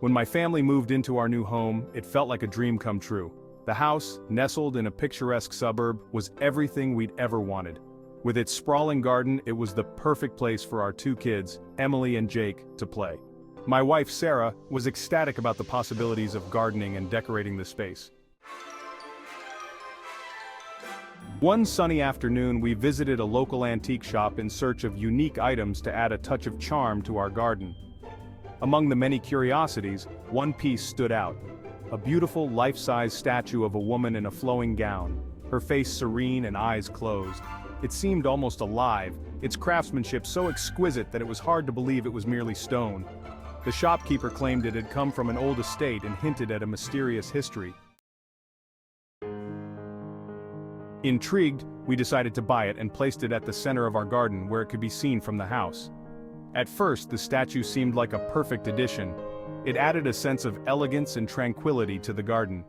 When my family moved into our new home, it felt like a dream come true. The house, nestled in a picturesque suburb, was everything we'd ever wanted. With its sprawling garden, it was the perfect place for our two kids, Emily and Jake, to play. My wife, Sarah, was ecstatic about the possibilities of gardening and decorating the space. One sunny afternoon, we visited a local antique shop in search of unique items to add a touch of charm to our garden. Among the many curiosities, one piece stood out. A beautiful life-size statue of a woman in a flowing gown, her face serene and eyes closed. It seemed almost alive, its craftsmanship so exquisite that it was hard to believe it was merely stone. The shopkeeper claimed it had come from an old estate and hinted at a mysterious history. Intrigued, we decided to buy it and placed it at the center of our garden where it could be seen from the house. At first, the statue seemed like a perfect addition. It added a sense of elegance and tranquility to the garden.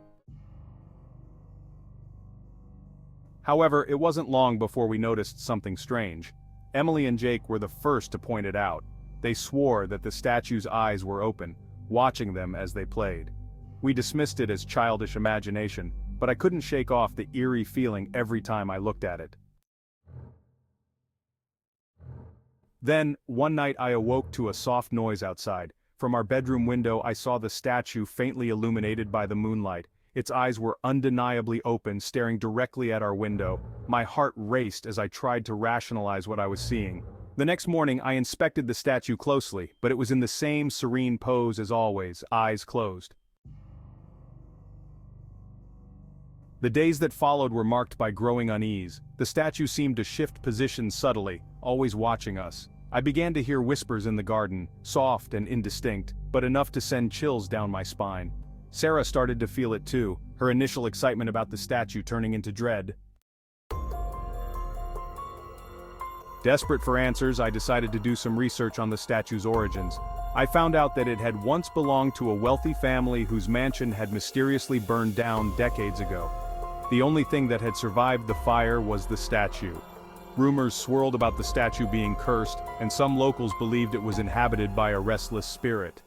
However, it wasn't long before we noticed something strange. Emily and Jake were the first to point it out. They swore that the statue's eyes were open, watching them as they played. We dismissed it as childish imagination, but I couldn't shake off the eerie feeling every time I looked at it. Then, one night I awoke to a soft noise outside. From our bedroom window I saw the statue faintly illuminated by the moonlight. Its eyes were undeniably open, staring directly at our window. My heart raced as I tried to rationalize what I was seeing. The next morning I inspected the statue closely, but it was in the same serene pose as always, eyes closed. The days that followed were marked by growing unease. The statue seemed to shift positions subtly, always watching us. I began to hear whispers in the garden, soft and indistinct, but enough to send chills down my spine. Sarah started to feel it too, her initial excitement about the statue turning into dread. Desperate for answers, I decided to do some research on the statue's origins. I found out that it had once belonged to a wealthy family whose mansion had mysteriously burned down decades ago. The only thing that had survived the fire was the statue. Rumors swirled about the statue being cursed, and some locals believed it was inhabited by a restless spirit.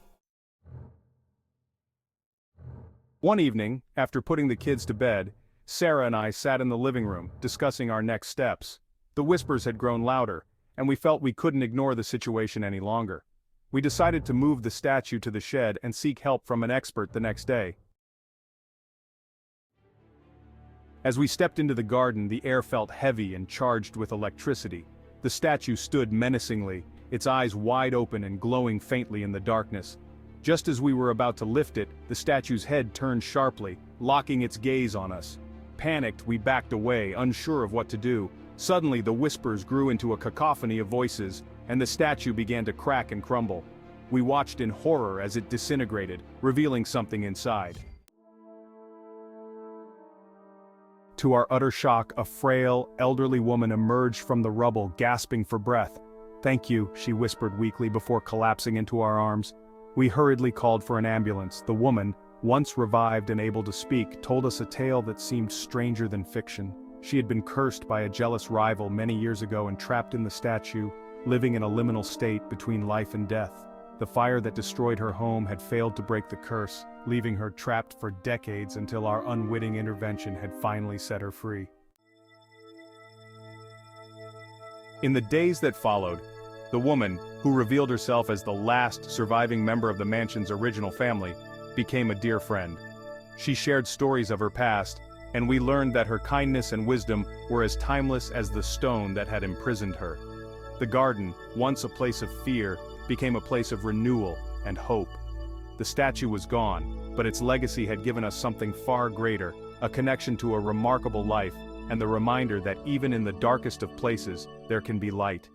One evening, after putting the kids to bed, Sarah and I sat in the living room, discussing our next steps. The whispers had grown louder, and we felt we couldn't ignore the situation any longer. We decided to move the statue to the shed and seek help from an expert the next day. As we stepped into the garden, the air felt heavy and charged with electricity. The statue stood menacingly, its eyes wide open and glowing faintly in the darkness. Just as we were about to lift it, the statue's head turned sharply, locking its gaze on us. Panicked, we backed away, unsure of what to do. Suddenly, the whispers grew into a cacophony of voices, and the statue began to crack and crumble. We watched in horror as it disintegrated, revealing something inside. To our utter shock, a frail, elderly woman emerged from the rubble, gasping for breath. "Thank you," she whispered weakly before collapsing into our arms. We hurriedly called for an ambulance. The woman, once revived and able to speak, told us a tale that seemed stranger than fiction. She had been cursed by a jealous rival many years ago and trapped in the statue, living in a liminal state between life and death. The fire that destroyed her home had failed to break the curse, leaving her trapped for decades until our unwitting intervention had finally set her free. In the days that followed, the woman, who revealed herself as the last surviving member of the mansion's original family, became a dear friend. She shared stories of her past, and we learned that her kindness and wisdom were as timeless as the stone that had imprisoned her. The garden, once a place of fear, became a place of renewal and hope. The statue was gone, but its legacy had given us something far greater, a connection to a remarkable life, and the reminder that even in the darkest of places, there can be light.